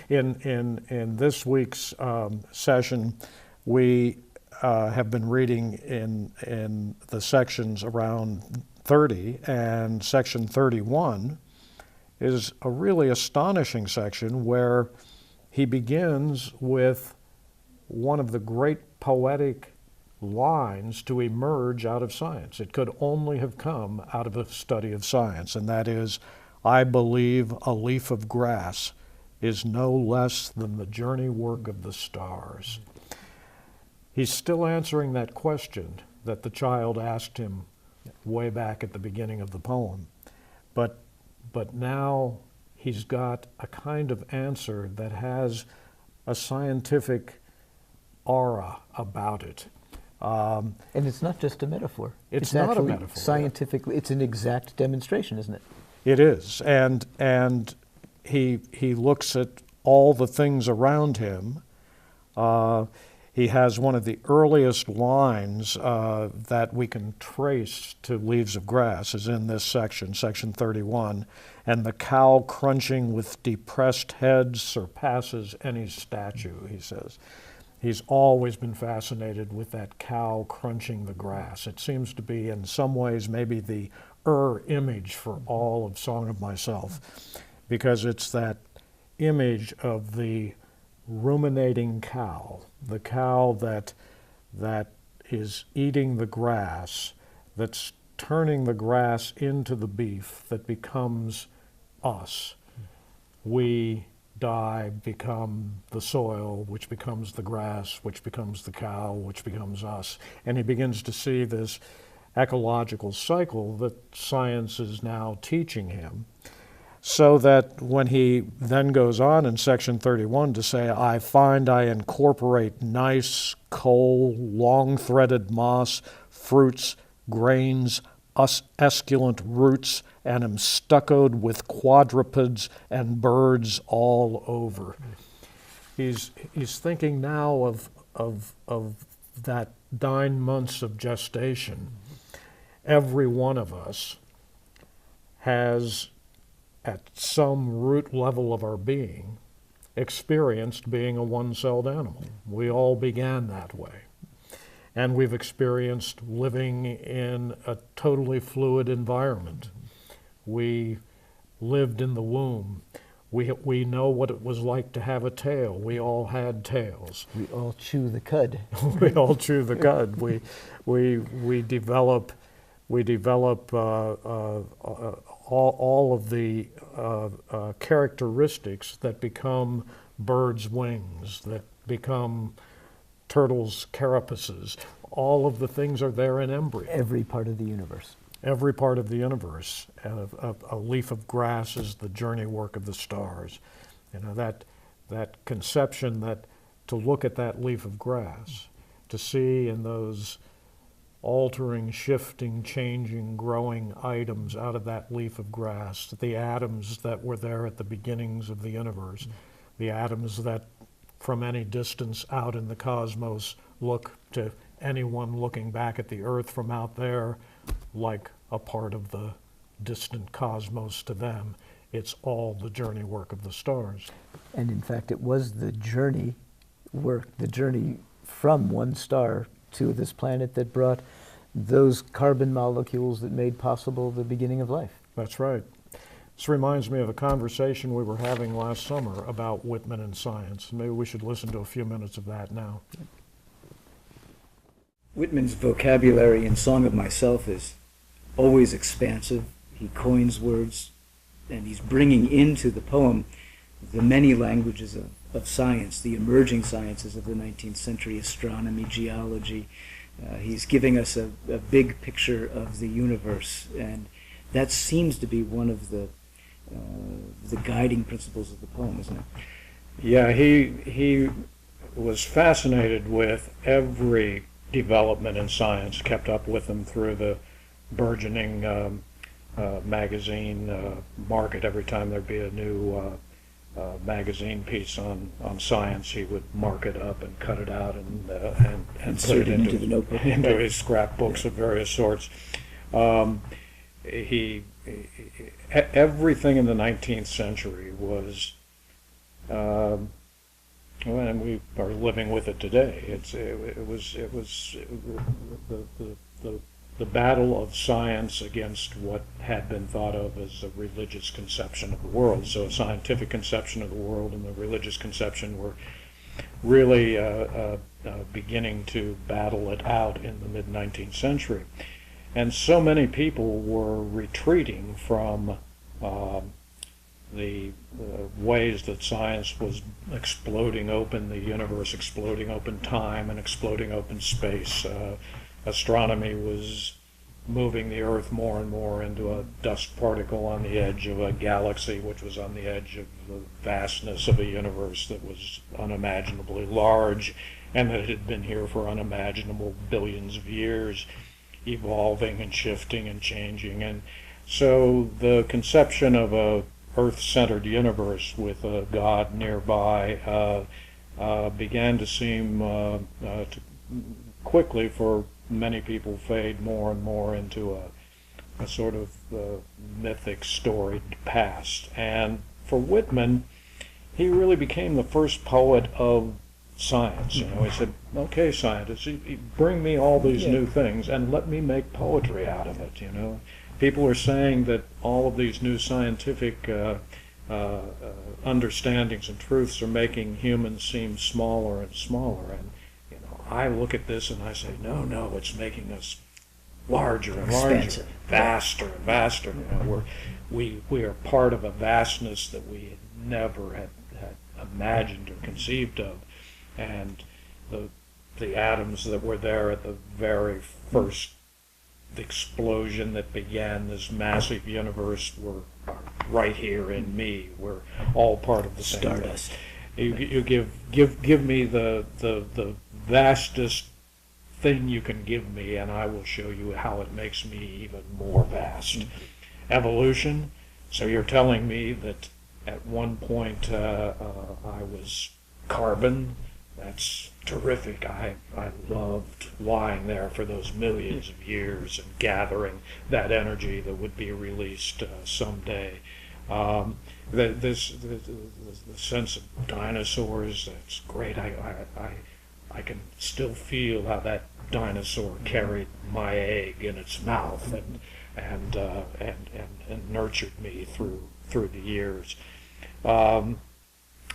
In this week's session, we have been reading in the sections around 30, and section 31 is a really astonishing section where he begins with one of the great poetic lines to emerge out of science. It could only have come out of a study of science, and that is, I believe a leaf of grass is no less than the journey work of the stars. He's still answering that question that the child asked him way back at the beginning of the poem, but now he's got a kind of answer that has a scientific aura about it. And it's not just a metaphor. It's not a metaphor. Scientifically, it's an exact demonstration, isn't it? It is, and he looks at all the things around him. He has one of the earliest lines that we can trace to Leaves of Grass is in this section, section 31, and the cow crunching with depressed head surpasses any statue, he says. He's always been fascinated with that cow crunching the grass. It seems to be, in some ways, maybe the image for all of Song of Myself, because it's that image of the ruminating cow, the cow that is eating the grass, that's turning the grass into the beef that becomes us. We die, become the soil, which becomes the grass, which becomes the cow, which becomes us. And he begins to see this ecological cycle that science is now teaching him, so that when he then goes on in section 31 to say, I find I incorporate nice coal, long-threaded moss, fruits, grains, esculent roots, and am stuccoed with quadrupeds and birds all over. He's thinking now of that 9 months of gestation. Every one of us has, at some root level of our being, experienced being a one-celled animal. We all began that way. And we've experienced living in a totally fluid environment. We lived in the womb. We know what it was like to have a tail. We all had tails. We all chew the cud. We all chew the cud. We develop all of the characteristics that become birds' wings, that become turtles' carapaces. All of the things are there in embryo. Every part of the universe. Every part of the universe. A leaf of grass is the journey work of the stars. You know, that conception that to look at that leaf of grass, to see in those altering, shifting, changing, growing items out of that leaf of grass, the atoms that were there at the beginnings of the universe, the atoms that from any distance out in the cosmos look to anyone looking back at the earth from out there like a part of the distant cosmos to them. It's all the journey work of the stars. And in fact, it was the journey work, the journey from one star to this planet that brought those carbon molecules that made possible the beginning of life. That's right. This reminds me of a conversation we were having last summer about Whitman and science. Maybe we should listen to a few minutes of that now. Whitman's vocabulary in Song of Myself is always expansive. He coins words, and he's bringing into the poem the many languages of science, the emerging sciences of the 19th century, astronomy, geology. He's giving us a big picture of the universe, and that seems to be one of the guiding principles of the poem, isn't it? Yeah, he was fascinated with every development in science, kept up with them through the burgeoning magazine market. Every time there'd be a new magazine piece on science, he would mark it up and cut it out and put it into the notebook, into his scrapbooks of various sorts. Everything in the 19th century was Well, and we are living with it today. It was the the battle of science against what had been thought of as a religious conception of the world. So a scientific conception of the world and the religious conception were really beginning to battle it out in the mid-19th century. And so many people were retreating from the ways that science was exploding open the universe, exploding open time, and exploding open space. Astronomy was moving the Earth more and more into a dust particle on the edge of a galaxy, which was on the edge of the vastness of a universe that was unimaginably large, and that had been here for unimaginable billions of years, evolving and shifting and changing. And so the conception of a Earth-centered universe with a God nearby began to seem to quickly, for many people, fade more and more into a sort of mythic, storied past. And for Whitman, he really became the first poet of science. You know, he said, "Okay, scientists, bring me all these new things and let me make poetry out of it." You know, people are saying that all of these new scientific understandings and truths are making humans seem smaller and smaller. And you know, I look at this and I say, no, it's making us larger and larger, Expansive. vaster and vaster. You know, we are part of a vastness that we had never had imagined or conceived of, and the atoms that were there at the very first explosion that began this massive universe are right here in me. We're all part of the same thing. Stardust. You give me the vastest thing you can give me, and I will show you how it makes me even more vast. Evolution. So you're telling me that at one point I was carbon. That's terrific. I loved lying there for those millions of years and gathering that energy that would be released someday. The sense of dinosaurs, that's great. I can still feel how that dinosaur carried my egg in its mouth and nurtured me through the years.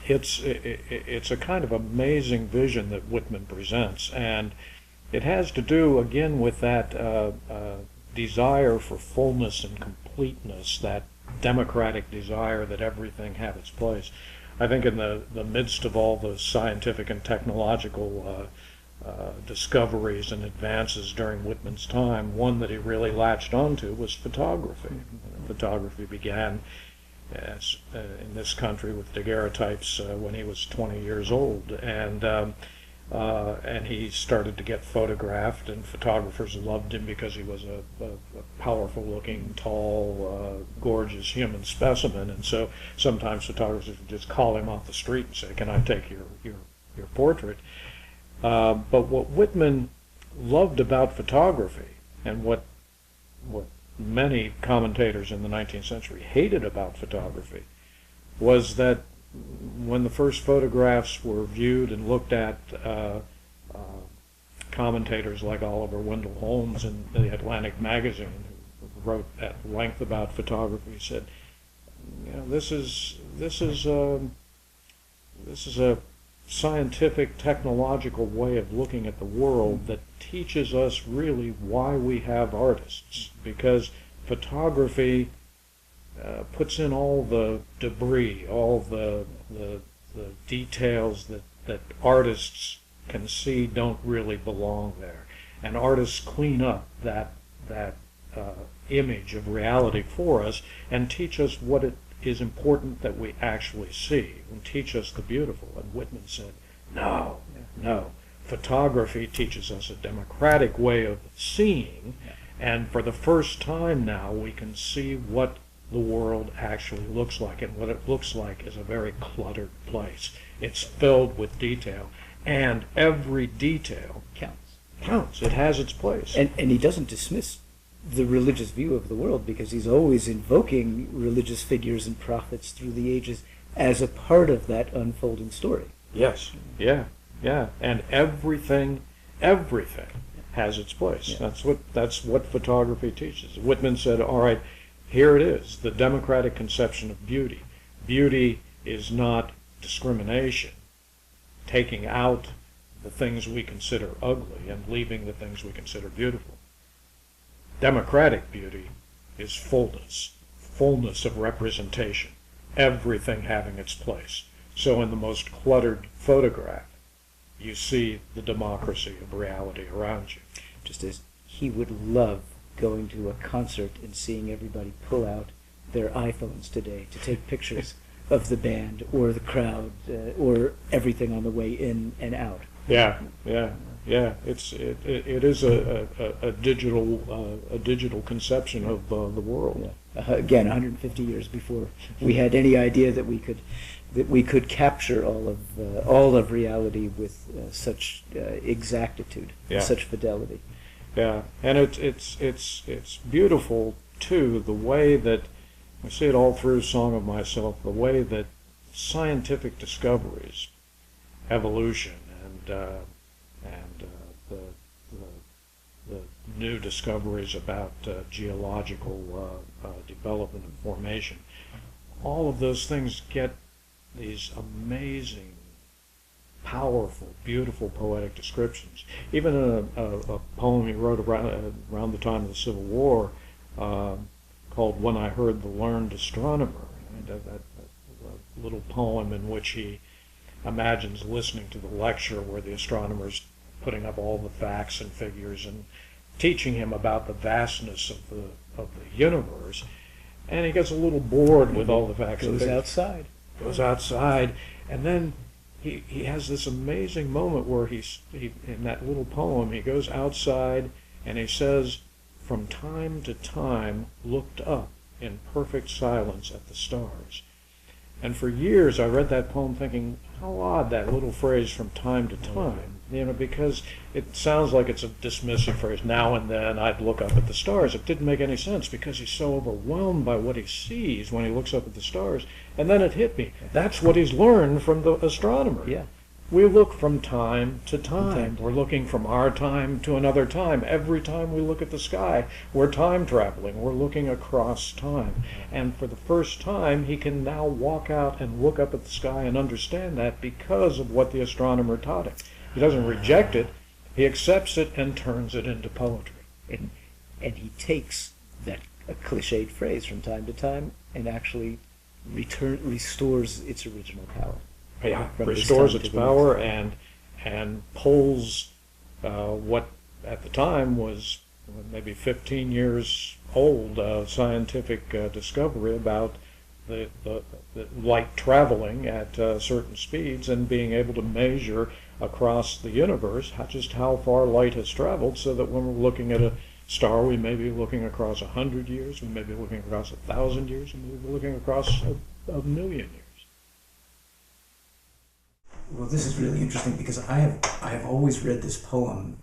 It's a kind of amazing vision that Whitman presents, and it has to do again with that desire for fullness and completeness, that democratic desire that everything have its place. I think in the midst of all the scientific and technological discoveries and advances during Whitman's time, one that he really latched onto was photography. Photography began in this country with daguerreotypes when he was 20 years old, and he started to get photographed, and photographers loved him because he was a powerful-looking, tall, gorgeous human specimen. And so sometimes photographers would just call him off the street and say, "Can I take your portrait?" But what Whitman loved about photography, and what many commentators in the 19th century hated about photography, was that when the first photographs were viewed and looked at, commentators like Oliver Wendell Holmes in the Atlantic magazine, who wrote at length about photography, said, "You know, this is a scientific, technological way of looking at the world that teaches us really why we have artists, because photography puts in all the debris, all the details that artists can see don't really belong there, and artists clean up that image of reality for us and teach us what it is important that we actually see, and teach us the beautiful." And Whitman said, no, photography teaches us a democratic way of seeing, and for the first time now we can see what the world actually looks like, and what it looks like is a very cluttered place. It's filled with detail, and every detail counts. It has its place. And he doesn't dismiss the religious view of the world, because he's always invoking religious figures and prophets through the ages as a part of that unfolding story. Yes, yeah, yeah, and everything has its place. Yeah. That's what photography teaches. Whitman said, all right, here it is, the democratic conception of beauty. Beauty is not discrimination, taking out the things we consider ugly and leaving the things we consider beautiful. Democratic beauty is fullness of representation, everything having its place. So in the most cluttered photograph, you see the democracy of reality around you. Just as he would love going to a concert and seeing everybody pull out their iPhones today to take pictures of the band or the crowd or everything on the way in and out. Yeah, yeah, yeah. It is a digital conception of the world. Yeah. Again, 150 years before we had any idea that we could capture all of reality with such exactitude, Yeah. such fidelity. Yeah, and it's beautiful too, the way that I see it all through Song of Myself, the way that scientific discoveries, evolution, and the new discoveries about geological development and formation, all of those things get these amazing, powerful, beautiful poetic descriptions. Even in a poem he wrote around the time of the Civil War called When I Heard the Learned Astronomer, that little poem in which he imagines listening to the lecture where the astronomer's putting up all the facts and figures and teaching him about the vastness of the universe, and he gets a little bored with all the facts and figures. Goes outside, and then he has this amazing moment where he in that little poem, he goes outside and he says, from time to time looked up in perfect silence at the stars. And for years I read that poem thinking, how odd that little phrase, from time to time, because it sounds like it's a dismissive phrase. Now and then I'd look up at the stars. It didn't make any sense because he's so overwhelmed by what he sees when he looks up at the stars. And then it hit me. That's what he's learned from the astronomer. Yeah. We look from time to time. We're looking from our time to another time. Every time we look at the sky, we're time traveling. We're looking across time. And for the first time, he can now walk out and look up at the sky and understand that because of what the astronomer taught him. He doesn't reject it. He accepts it and turns it into poetry. And he takes that a cliched phrase from time to time and actually restores its original power. Yeah, From this restores time its to the power next. and pulls what at the time was maybe 15 years old scientific discovery about the light traveling at certain speeds and being able to measure across the universe just how far light has traveled, so that when we're looking at a star, we may be looking across 100 years, we may be looking across 1,000 years, and we may be looking across a million years. Well, this is really interesting because I have always read this poem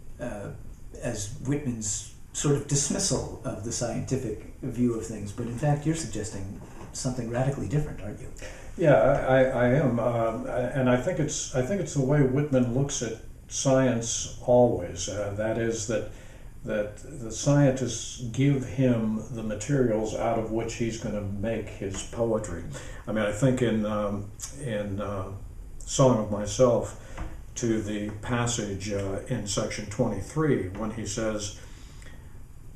as Whitman's sort of dismissal of the scientific view of things, but in fact you're suggesting something radically different, aren't you? Yeah, I am, and I think it's the way Whitman looks at science always. That is that the scientists give him the materials out of which he's going to make his poetry. I mean, I think in Song of Myself, to the passage in section 23 when he says,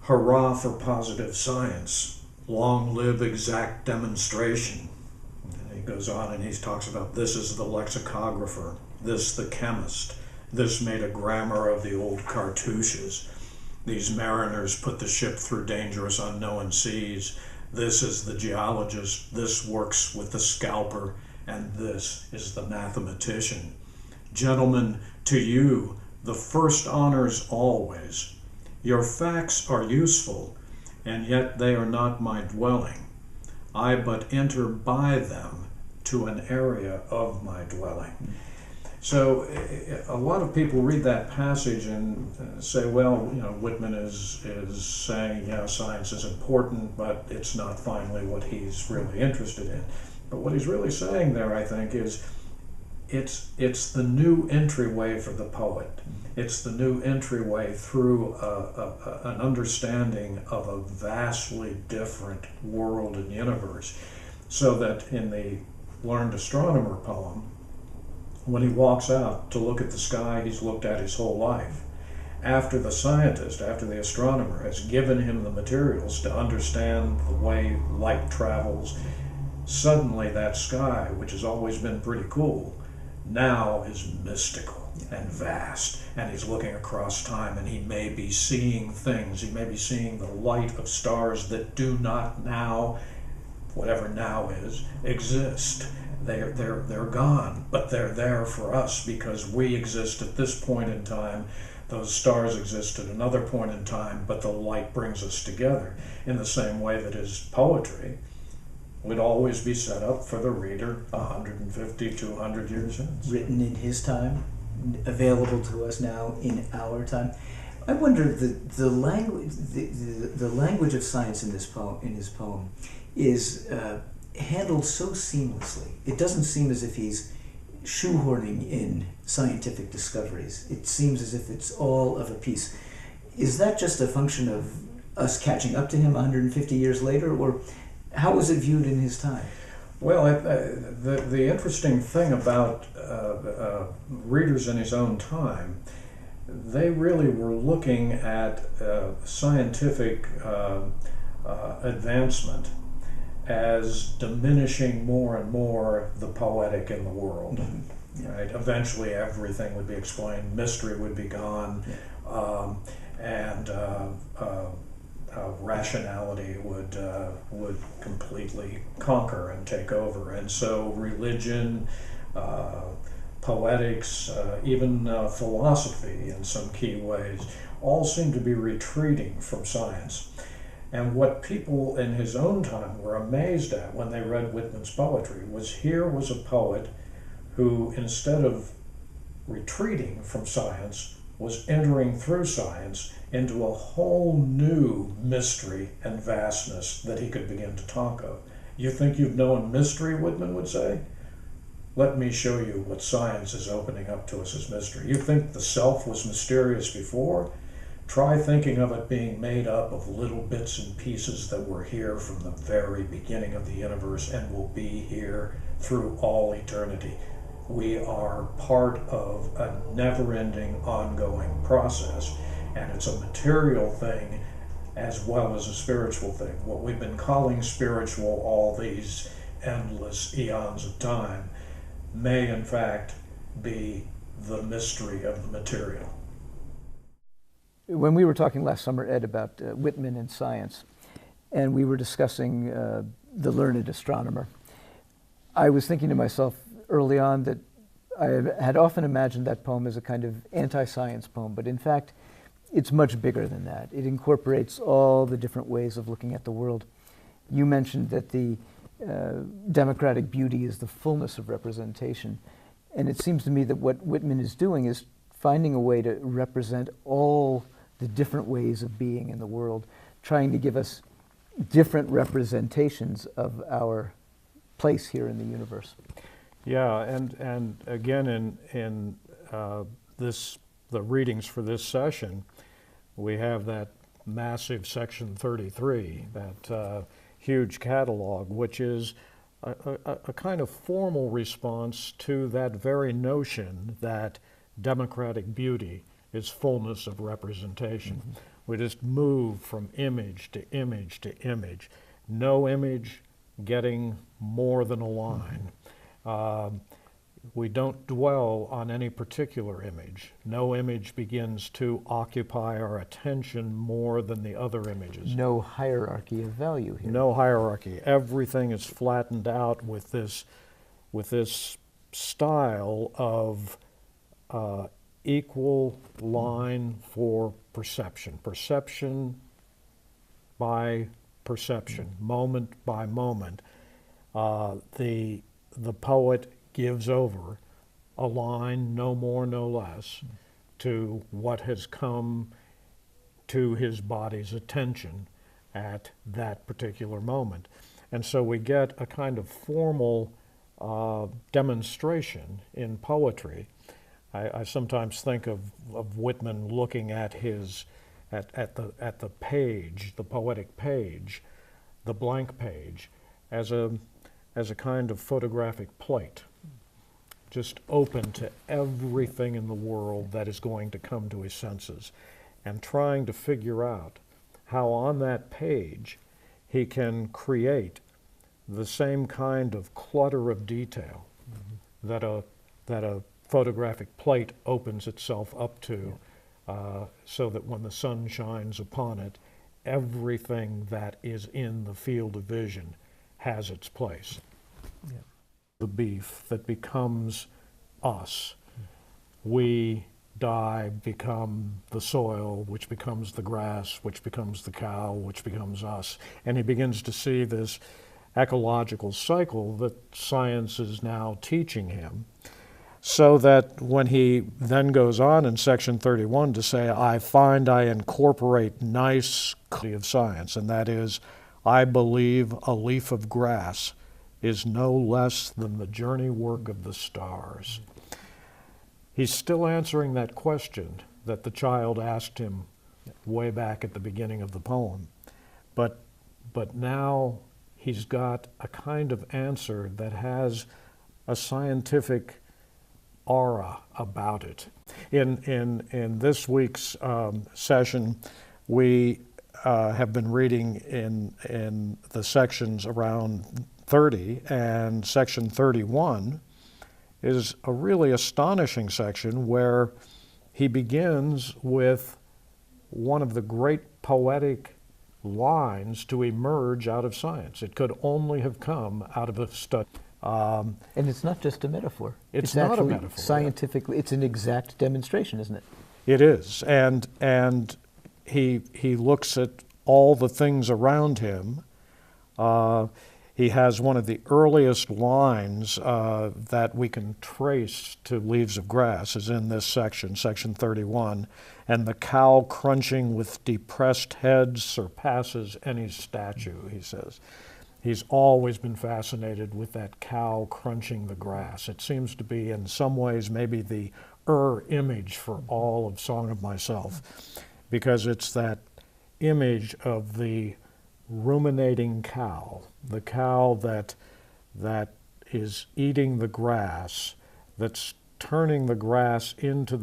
"Hurrah for positive science, long live exact demonstration." And he goes on and he talks about, this is the lexicographer, this the chemist, this made a grammar of the old cartouches. These mariners put the ship through dangerous unknown seas. This is the geologist, this works with the scalper, and this is the mathematician. Gentlemen, to you, the first honors always. Your facts are useful, and yet they are not my dwelling. I but enter by them to an area of my dwelling. So a lot of people read that passage and say, well, Whitman is saying, yeah, science is important, but it's not finally what he's really interested in. But what he's really saying there, I think, is it's the new entryway for the poet. It's the new entryway through an understanding of a vastly different world and universe. So that in the Learned Astronomer poem, when he walks out to look at the sky he's looked at his whole life, after the scientist, after the astronomer has given him the materials to understand the way light travels, suddenly that sky, which has always been pretty cool, now is mystical and vast, and he's looking across time, and he may be seeing things. He may be seeing the light of stars that do not now, whatever now is, exist. They're gone, but they're there for us because we exist at this point in time. Those stars exist at another point in time, but the light brings us together in the same way that his poetry would always be set up for the reader 150, 200 years in. Written in his time, available to us now in our time. I wonder the language of science in his poem is handled so seamlessly. It doesn't seem as if he's shoehorning in scientific discoveries. It seems as if it's all of a piece. Is that just a function of us catching up to him 150 years later, or how was it viewed in his time? Well, the interesting thing about readers in his own time, they really were looking at scientific advancement as diminishing more and more the poetic in the world. Mm-hmm. Right? Eventually, everything would be explained. Mystery would be gone, and rationality would completely conquer and take over. And so, religion, poetics, even philosophy, in some key ways, all seem to be retreating from science. And what people in his own time were amazed at when they read Whitman's poetry was here was a poet who, instead of retreating from science, was entering through science into a whole new mystery and vastness that he could begin to talk of. You think you've known mystery, Whitman would say? Let me show you what science is opening up to us as mystery. You think the self was mysterious before? Try thinking of it being made up of little bits and pieces that were here from the very beginning of the universe and will be here through all eternity. We are part of a never-ending, ongoing process, and it's a material thing as well as a spiritual thing. What we've been calling spiritual all these endless eons of time may in fact be the mystery of the material. When we were talking last summer, Ed, about Whitman and science, and we were discussing The Learned Astronomer, I was thinking to myself early on that I had often imagined that poem as a kind of anti-science poem, but in fact, it's much bigger than that. It incorporates all the different ways of looking at the world. You mentioned that the democratic beauty is the fullness of representation, and it seems to me that what Whitman is doing is finding a way to represent all the different ways of being in the world, trying to give us different representations of our place here in the universe. Yeah, and again in the readings for this session, we have that massive section 33, that huge catalog, which is a kind of formal response to that very notion that democratic beauty is fullness of representation. Mm-hmm. We just move from image to image to image. No image getting more than a line. We don't dwell on any particular image. No image begins to occupy our attention more than the other images. No hierarchy of value here. No hierarchy. Everything is flattened out with this style of equal line for perception. Perception by perception, moment by moment. The poet gives over a line, no more, no less, to what has come to his body's attention at that particular moment. And so we get a kind of formal demonstration in poetry. I sometimes think of Whitman looking at at the page, the poetic page, the blank page, as a kind of photographic plate, just open to everything in the world that is going to come to his senses, and trying to figure out how on that page he can create the same kind of clutter of detail that a photographic plate opens itself up to, so that when the sun shines upon it, everything that is in the field of vision has its place. Yeah. The beef that becomes us. We die, become the soil, which becomes the grass, which becomes the cow, which becomes us. And he begins to see this ecological cycle that science is now teaching him, so that when he then goes on in section 31 to say, I find I incorporate nice of science, and that is, I believe a leaf of grass is no less than the journey work of the stars. He's still answering that question that the child asked him way back at the beginning of the poem, but now he's got a kind of answer that has a scientific aura about it. In this week's session, we have been reading in the sections around 30, and section 31 is a really astonishing section where he begins with one of the great poetic lines to emerge out of science. It could only have come out of a study. And it's not just a metaphor. It's not a actually metaphor. Scientifically, it's an exact demonstration, isn't it? It is, and he looks at all the things around him. He has one of the earliest lines that we can trace to Leaves of Grass is in this section, section 31, and the cow crunching with depressed head surpasses any statue, he says. He's always been fascinated with that cow crunching the grass. It seems to be, in some ways, maybe the image for all of Song of Myself, because it's that image of the ruminating cow, the cow that is eating the grass, that's turning the grass into